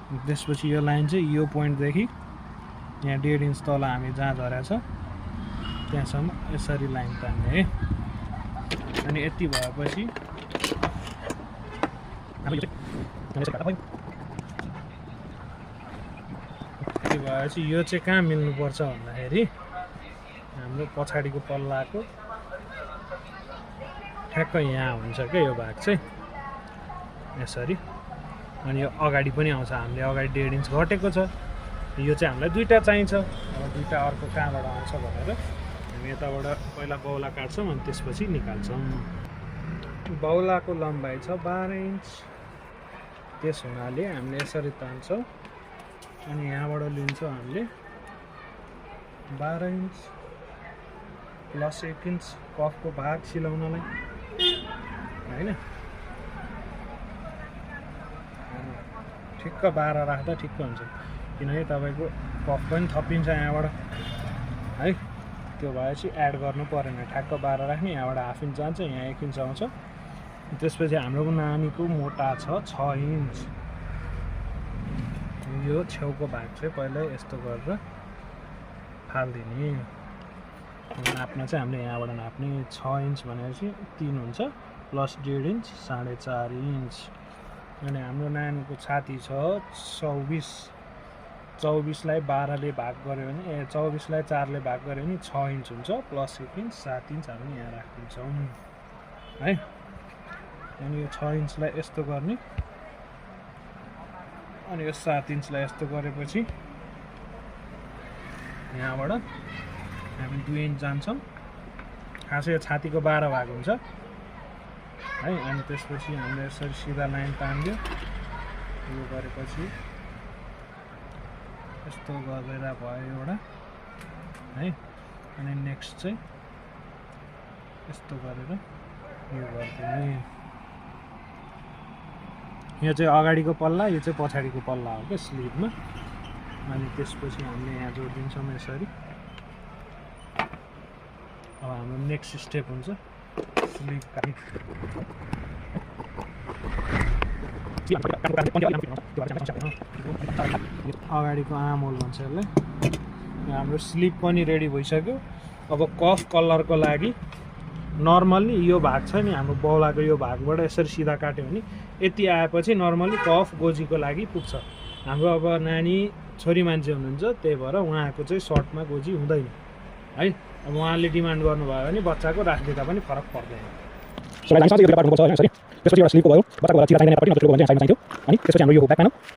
त्यसपछि यो लाइन चाहिँ यो पोइन्टदेखि यहाँ 1.5 इन्च तल हामी जहाँ झरेको छ त्यहाँसम्म यसरी लाइन तान्ने है। अनि यति भएपछि यो चाहिँ कहाँ मिल्नुपर्छ भन्दाखेरि हाम्रो पछाडिको पल्लाको ठ्याक्क यहाँ हुन्छ क्या यो भाग चाहिँ यसरी। अनि यो अगाडि पनि आउँछ, हामीले अगाडि 1.5 इन्च घटेको छ। यो चाहिँ हामीलाई दुईवटा चाहिन्छ, अब दुईवटा अर्को कहाँबाट आउँछ भनेर हामी यताबाट पहिला बौला काट्छौँ अनि त्यसपछि निकाल्छौँ। बौलाको लम्बाइ छ 12 इन्च, त्यस हुनाले हामीले यसरी तान्छौँ अनि यहाँबाट लिन्छौँ हामीले 12 इन्च प्लस 1 इन्च कफको भाग सिलाउनलाई हैन। ठिक्क 12 राख्दा ठिक्क हुन्छ, किनकि तपाईँको कफ पनि थपिन्छ यहाँबाट है। त्यो भएपछि एड गर्नु परेन, ठ्याक्क 12 राख्ने, यहाँबाट हाफ इन्च जान्छ, यहाँ 1 इन्च आउँछ। त्यसपछि हाम्रो नानीको मोटा छ 6 इन्च। यो छेउको भाग चाहिँ पहिल्यै यस्तो गरेर फालिदिने। नाप्न चाहिँ हामीले यहाँबाट नाप्ने 6 इन्च भनेपछि 3 हुन्छ प्लस 1.5 इन्च 4.5 इन्च। अनि हाम्रो नानीको छाती छ 24, 24 लाई 12 ले भाग गऱ्यो भने 24 लाई 4 ले भाग गऱ्यो भने 6 इन्च हुन्छ प्लस 1 इन्च 7 इन्च हामी यहाँ राखिदिन्छौँ है। अनि यो 6 इन्चलाई यस्तो गर्ने अनि यो 7 इन्चलाई यस्तो गरेपछि यहाँबाट हामी 2 इन्च जान्छौँ। खासै यो छातीको 12 भाग हुन्छ है। अनि त्यसपछि हामीले यसरी सिधा लाइन तान्दियो, यो गरेपछि यस्तो गरेर भयो एउटा है। अनि नेक्स्ट चाहिँ यस्तो गरेर यो गरिदिने। यो चाहिँ अगाडिको पल्ला, यो चाहिँ पछाडिको पल्ला हो क्या स्लिभमा। अनि त्यसपछि हामीले यहाँ जोडिदिन्छौँ यसरी। अब हाम्रो नेक्स्ट स्टेप हुन्छ स्लिभ काट्ने। अगाडिको आमहोल भन्छ यसलाई। हाम्रो स्लिभ पनि रेडी भइसक्यो। अब कफ कलरको लागि नर्मल्ली यो भाग छ नि हाम्रो बौलाको, यो भागबाट यसरी सिधा काट्यो भने यति आएपछि नर्मल्ली कफ गोजीको लागि पुग्छ। हाम्रो अब नानी छोरी मान्छे हुनुहुन्छ, त्यही भएर उहाँको चाहिँ सर्टमा गोजी हुँदैन है। अब उहाँले डिमान्ड गर्नुभयो भने बच्चाको राखिदिँदा पनि फरक पर्दैन। त्यसपछि एउटा स्लिपको भयो, बच्चाको चिरा चाहिने अनि त्यसपछि हाम्रो यो ब्याक प्यानल